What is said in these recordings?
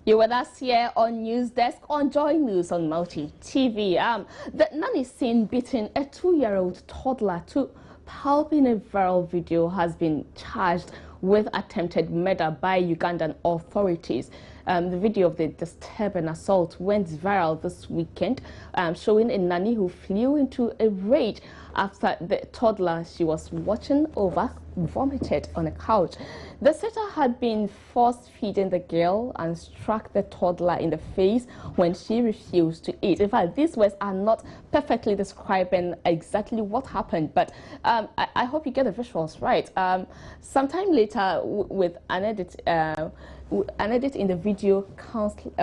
You're with us here on News Desk on Joy News on Multi TV. The nanny seen beating a 2-year-old toddler to pulp in a viral video has been charged with attempted murder by Ugandan authorities. The video of the disturbing assault went viral this weekend, showing a nanny who flew into a rage after the toddler she was watching over vomited on a couch. The sitter had been force-feeding the girl and struck the toddler in the face when she refused to eat. In fact, these words are not perfectly describing exactly what happened, but I hope you get the visuals right. Sometime later, with an edit in the video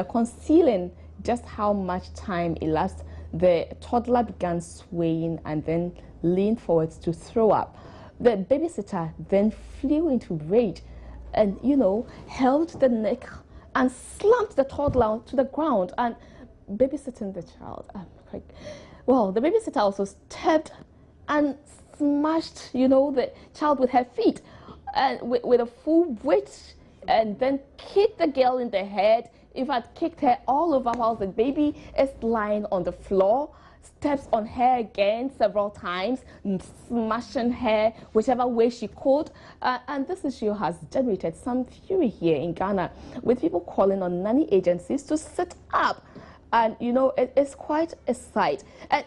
concealing just how much time elapsed, the toddler began swaying and then leaned forwards to throw up. The babysitter then flew into rage and, held the neck and slammed the toddler to the ground and babysitting the child. Well, the babysitter also stepped and smashed, the child with her feet and with a full weight, and then kicked the girl in the head. In fact, kicked her all over while the baby is lying on the floor. Steps on her again several times, smashing her whichever way she could. And this issue has generated some fury here in Ghana, with people calling on nanny agencies to sit up. And, it's quite a sight. And,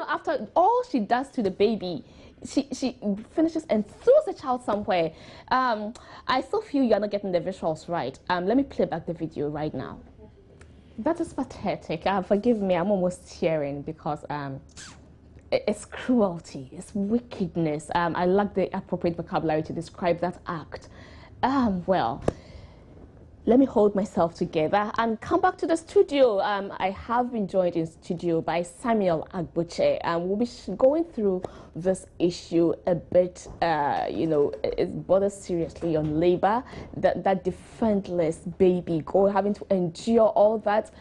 after all she does to the baby, she finishes and throws the child somewhere. I still feel you're not getting the visuals right. Let me play back the video right now. That is pathetic. Forgive me, I'm almost tearing because it's cruelty, it's wickedness. I lack the appropriate vocabulary to describe that act. Well, let me hold myself together and come back to the studio. I have been joined in studio by Samuel Agbuche, and we'll be going through this issue a bit. It borders seriously on labor, that defenseless baby having to endure all that.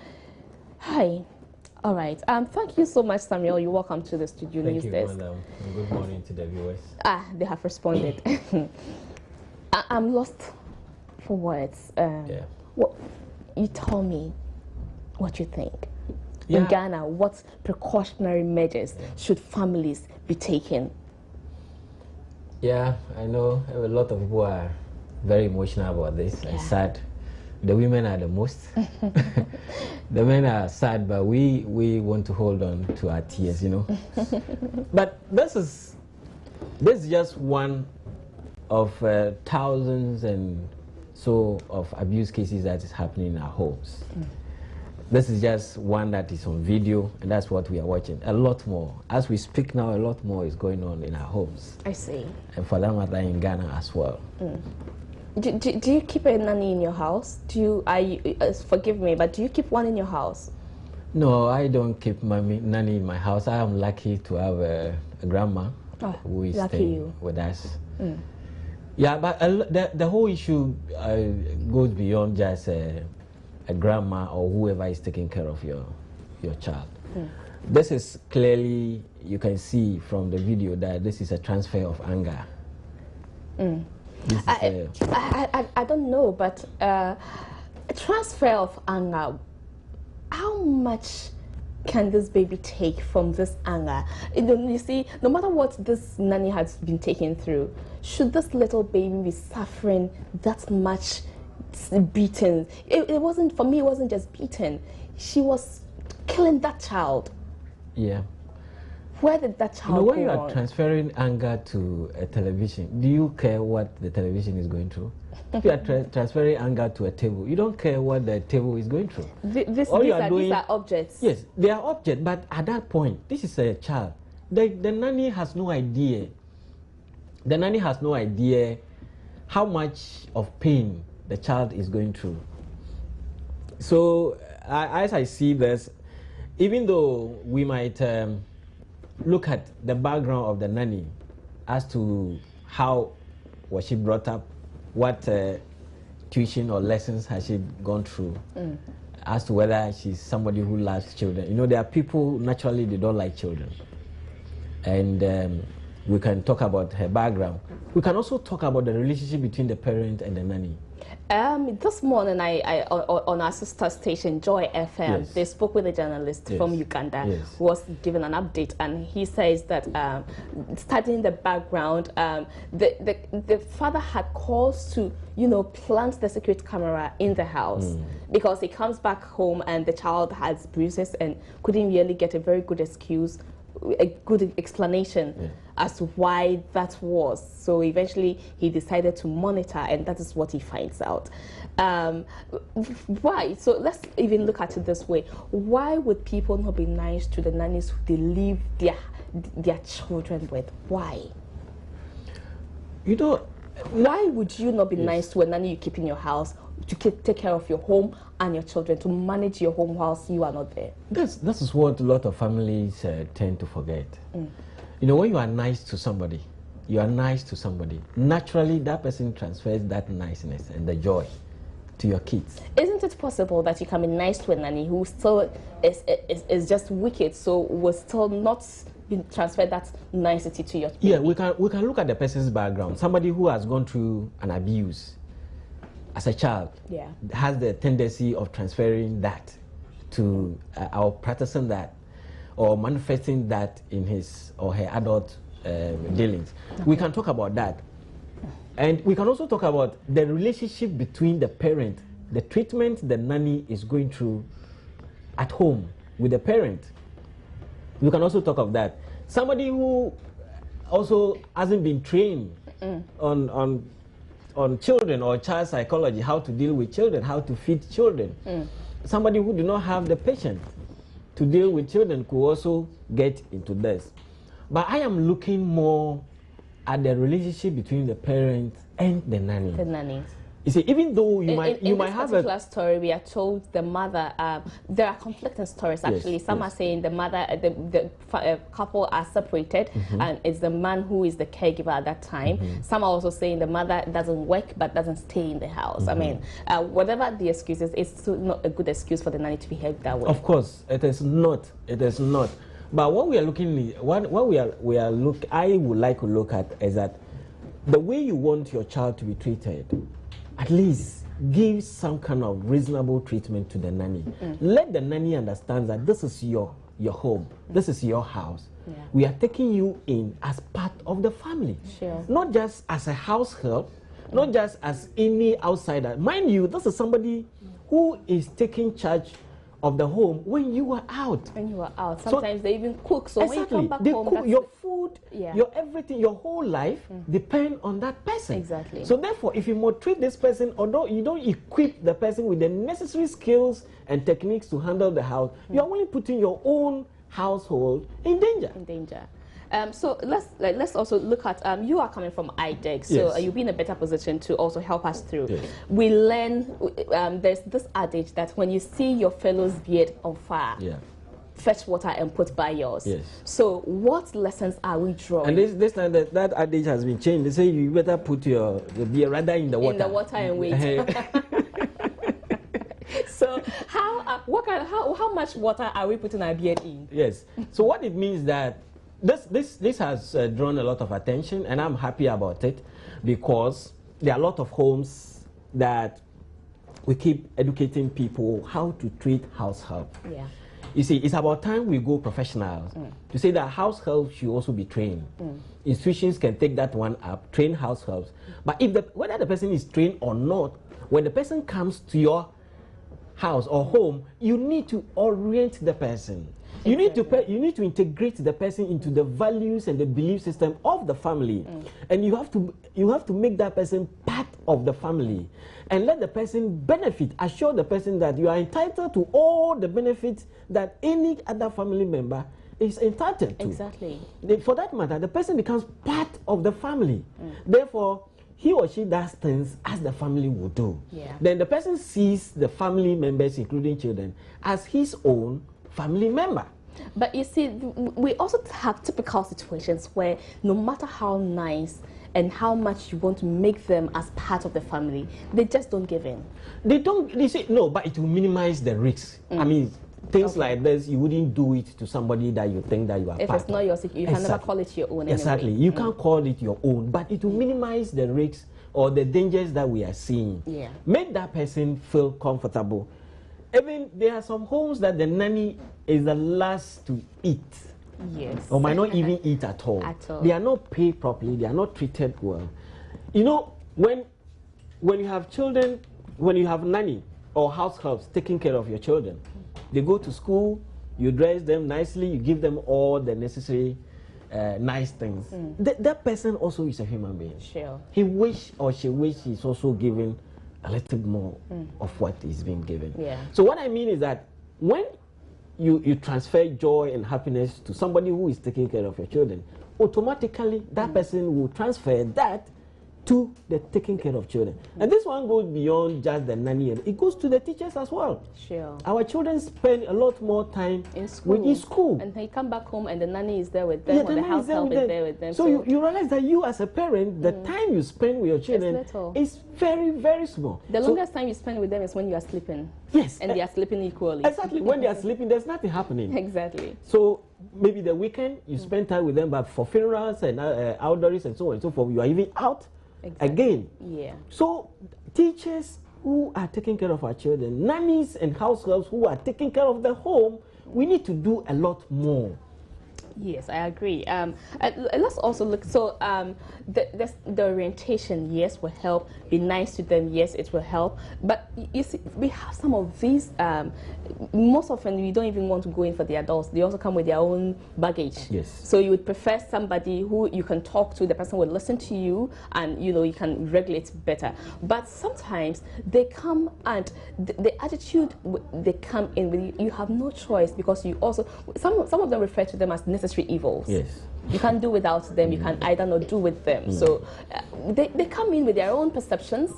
Hi. All right. Thank you so much, Samuel. You're welcome to the studio News Desk. Thank you, madam. And good morning to the viewers. They have responded. I'm lost for words. What you tell me what you think. In Ghana, what precautionary measures should families be taking? Yeah, I know a lot of people are very emotional about this and sad. The women are the most. The men are sad, but we want to hold on to our tears, But this is just one of thousands and so of abuse cases that is happening in our homes. This is just one that is on video, and that's what we are watching. A lot more. As we speak now, a lot more is going on in our homes. I see. And for that matter, in Ghana as well. Do you keep a nanny in your house? Forgive me, but do you keep one in your house? No, I don't keep my nanny in my house. I am lucky to have a grandma who is staying with us. Yeah, but the whole issue goes beyond just a grandma or whoever is taking care of your child. This is clearly, you can see from the video that this is a transfer of anger. I don't know, but a transfer of anger, how much can this baby take from this anger? You see, no matter what this nanny has been taken through, should this little baby be suffering that much beating? It wasn't, for me, it wasn't just beating. She was killing that child. Yeah. Where did that child go when you are transferring anger to a television, do you care what the television is going through? If you are transferring anger to a table, you don't care what the table is going through. These are objects. Yes, they are objects, but at that point, this is a child. The nanny has no idea. The nanny has no idea how much of pain the child is going through. So, as I see this, even though we might look at the background of the nanny as to how was she brought up, what tuition or lessons has she gone through, as to whether she's somebody who loves children. There are people, naturally, they don't like children. And We can talk about her background. We can also talk about the relationship between the parent and the nanny. This morning, on our sister station, Joy FM, Yes. they spoke with a journalist Yes. from Uganda Yes. who was given an update, and he says that studying the background, the father had calls to, plant the security camera in the house because he comes back home and the child has bruises and couldn't really get a very good excuse, a good explanation as to why that was. So eventually he decided to monitor, and that is what he finds out. Why? So let's even look at it this way. Why would people not be nice to the nannies who they leave their children with? Why? Why would you not be nice to a nanny you keep in your house to take care of your home and your children, to manage your home whilst you are not there? This is what a lot of families tend to forget. When you are nice to somebody, naturally that person transfers that niceness and the joy to your kids. Isn't it possible that you can be nice to a nanny who still is just wicked, so will still not transfer that nicety to your baby? Yeah, we can look at the person's background. Somebody who has gone through an abuse as a child has the tendency of transferring that to or practicing that or manifesting that in his or her adult dealings. Okay. We can talk about that. And we can also talk about the relationship between the parent, the treatment the nanny is going through at home with the parent. We can also talk of that. Somebody who also hasn't been trained on children or child psychology, how to deal with children, how to feed children. Somebody who do not have the patience to deal with children could also get into this. But I am looking more at the relationship between the parent and the nanny. The nanny. You see, even though you might have a... In this particular story, we are told the mother, there are conflicting stories actually. Yes, Some are saying the mother, the couple are separated and it's the man who is the caregiver at that time. Some are also saying the mother doesn't work but doesn't stay in the house. I mean, whatever the excuse is, it's still not a good excuse for the nanny to behave that way. Of course, it is not. It is not. But what we are looking, I would like to look at is that the way you want your child to be treated, at least give some kind of reasonable treatment to the nanny. Let the nanny understand that this is your home, this is your house. We are taking you in as part of the family. Sure. Not just as a house help, not just as any outsider. Mind you, this is somebody who is taking charge of the home when you are out. When you are out. Sometimes they even cook. So exactly. when you come back they home, cook, your food, your everything, your whole life depend on that person. Exactly. So therefore, if you maltreat this person, although you don't equip the person with the necessary skills and techniques to handle the house, you are only putting your own household in danger. In danger. So let's also look at, you are coming from IDEG, so you'll be in a better position to also help us through. Yes. We learn, there's this adage that when you see your fellow's beard on fire, fetch water and put by yours. Yes. So what lessons are we drawing? And this time that adage has been changed. They say you better put your beard rather in the water. In the water and wait. So how much water are we putting our beard in? Yes. So what it means that this has drawn a lot of attention, and I'm happy about it because there are a lot of homes that we keep educating people how to treat house help. Yeah. You see, it's about time we go professionals to say that house help should also be trained. Institutions can take that one up, train house helps. But whether the person is trained or not, when the person comes to your house or home, you need to orient the person. You need to integrate the person into the values and the belief system of the family, and you have to make that person part of the family, and let the person benefit. Assure the person that you are entitled to all the benefits that any other family member is entitled to. Exactly. For that matter, the person becomes part of the family. Therefore, he or she does things as the family would do. Then the person sees the family members, including children, as his own family member. But you see, we also have typical situations where no matter how nice and how much you want to make them as part of the family, they just don't give in. They say no, but it will minimize the risks. I mean, things like this, you wouldn't do it to somebody that you think that you are if part it's not of. yours, you can never call it your own anyway. Exactly. You can't call it your own, but it will minimize the risks or the dangers that we are seeing. Yeah. Make that person feel comfortable. Even there are some homes that the nanny is the last to eat. Yes. Or might not even eat at all. They are not paid properly. They are not treated well. You know, when you have children, when you have nanny or house helps taking care of your children, they go to school, you dress them nicely, you give them all the necessary nice things. That person also is a human being. Sure. He wish or she wish he's also given a little more of what is being given. Yeah. So what I mean is that when you transfer joy and happiness to somebody who is taking care of your children, automatically that person will transfer that to the taking care of children. And this one goes beyond just the nanny, it goes to the teachers as well. Sure. Our children spend a lot more time in school. And they come back home and the nanny is there with them, or the house help is there with them. So you realize that you as a parent, the time you spend with your children is very, very small. The longest time you spend with them is when you are sleeping. Yes. And they are sleeping equally. Exactly. When they are sleeping, there's nothing happening. Exactly. So maybe the weekend you spend time with them, but for funerals and outdoors and so on and so forth, you are even out again. Yeah. So teachers who are taking care of our children, nannies and house helps who are taking care of the home, we need to do a lot more. Yes, I agree. Let's also look. So the orientation, yes, will help. Be nice to them, yes, it will help. But you see, we have some of these. Most often, we don't even want to go in for the adults. They also come with their own baggage. Yes. So you would prefer somebody who you can talk to. The person will listen to you, and you can regulate better. But sometimes they come and the attitude they come in with, you have no choice, because you also some of them refer to them as necessary evils. Yes. You can't do without them. You can either not do with them. So they come in with their own perceptions,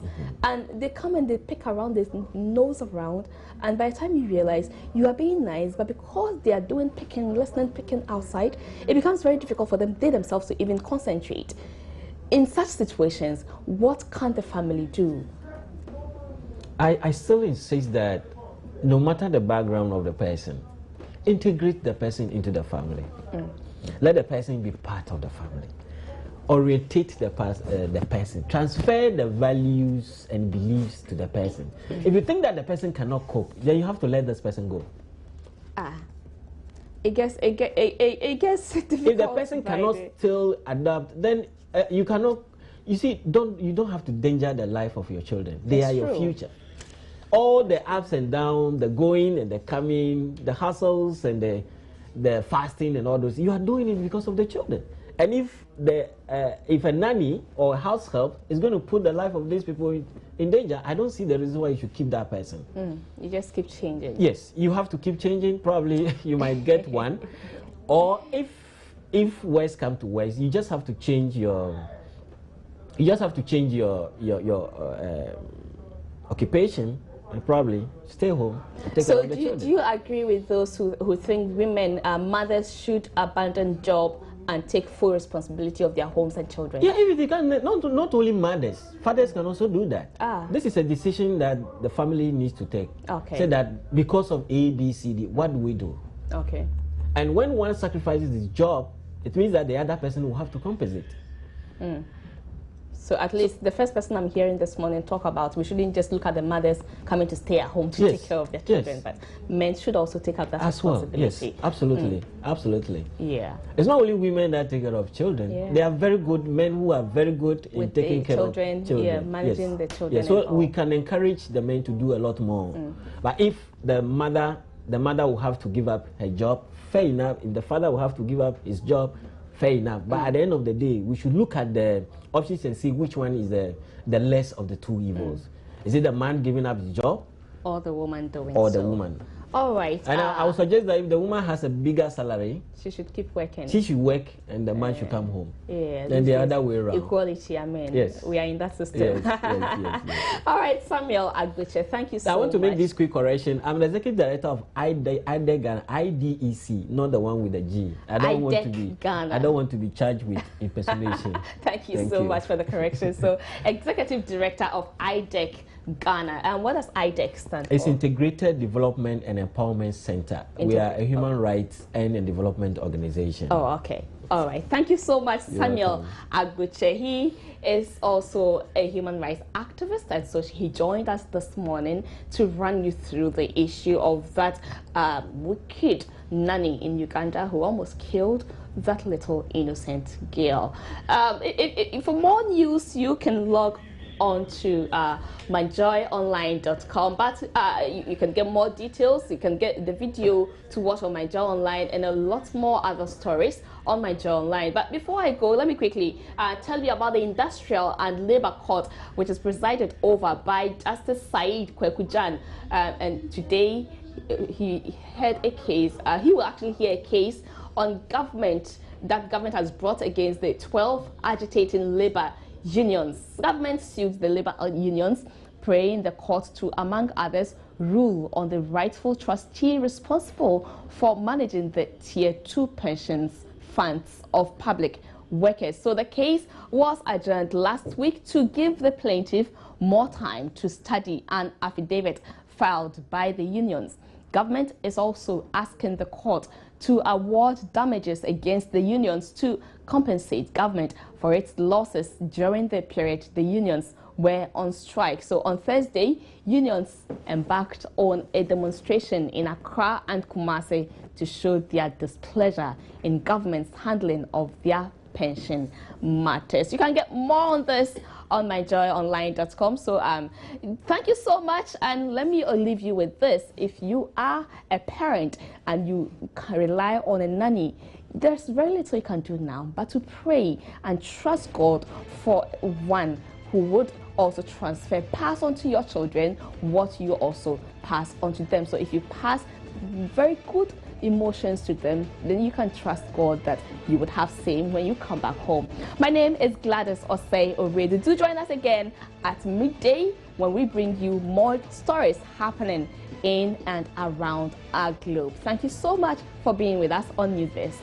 and they come and they pick around, they nose around, and by the time you realize you are being nice, but because they are doing picking, listening, picking outside, it becomes very difficult for them, they themselves, to even concentrate. In such situations, what can the family do? I still insist that no matter the background of the person, integrate the person into the family. Let the person be part of the family. Orientate the person. Transfer the values and beliefs to the person. If you think that the person cannot cope, then you have to let this person go. It gets difficult. If the person cannot still adapt, then you cannot. You see, you don't have to danger the life of your children. They are your future. All the ups and downs, the going and the coming, the hustles and the fasting and all those, you are doing it because of the children. And if a nanny or a house help is going to put the life of these people in danger, I don't see the reason why you should keep that person. You just keep changing. Yes, you have to keep changing. Probably you might get one, or if worse come to worse, you just have to change your occupation. And probably stay home. So do you agree with those who think mothers should abandon job and take full responsibility of their homes and children? Yeah, if they can, not only mothers, fathers can also do that. This is a decision that the family needs to take. Okay. Say that because of A, B, C, D, what do we do? Okay. And when one sacrifices his job, it means that the other person will have to compensate. So at least the first person I'm hearing this morning talk about, we shouldn't just look at the mothers coming to stay at home to take care of their children, but men should also take up that responsibility. Yes, absolutely, absolutely. Yeah. It's not only women that take care of children. Yeah. There are very good men who are very good in taking care of children. Yeah, managing the children. Yes, so we can encourage the men to do a lot more. But if the mother will have to give up her job, fair enough. If the father will have to give up his job, fair enough. But at the end of the day, we should look at the options and see which one is the less of the two evils. Is it the man giving up his job, or the woman doing or the woman? All right. And I would suggest that if the woman has a bigger salary, she should keep working. She should work, and the man should come home. Yeah. Then the other way around. Equality, I mean. Yes. We are in that system. Yes. All right, Samuel Agbuche, thank you so much. I want to make this quick correction. I'm the executive director of IDEC Ghana, IDEC, not the one with the G. I don't want to be charged with impersonation. Thank you so much for the correction. So, executive director of IDEC Ghana. And what does IDEC stand It's for? Integrated Development and Empowerment Center. We are a human rights and a development organization. Oh, okay. All right. Thank you so much, Samuel Agbuche. He is also a human rights activist, and so he joined us this morning to run you through the issue of that wicked nanny in Uganda who almost killed that little innocent girl. For more news, you can log on to myjoyonline.com, but you can get more details. You can get the video to watch on My Joy Online and a lot more other stories on My Joy Online. But before I go, let me quickly tell you about the Industrial and Labor Court, which is presided over by Justice Said Kwekujan, and today he heard a case. He will actually hear a case on government has brought against the 12 agitating labor unions. Government sued the labor unions, praying the court to, among others, rule on the rightful trustee responsible for managing the Tier 2 pensions funds of public workers. So the case was adjourned last week to give the plaintiff more time to study an affidavit filed by the unions. Government is also asking the court to award damages against the unions to compensate government for its losses during the period the unions were on strike. So on Thursday, unions embarked on a demonstration in Accra and Kumasi to show their displeasure in government's handling of their pension matters. You can get more on this on myjoyonline.com. So thank you so much, and let me leave you with this. If you are a parent and you can rely on a nanny, there's very little you can do now but to pray and trust God for one who would also pass on to your children what you also pass on to them. So if you pass very good emotions to them, then you can trust God that you would have same when you come back home. My name is Gladys Osei Oredu. Do join us again at midday when we bring you more stories happening in and around our globe. Thank you so much for being with us on News Desk.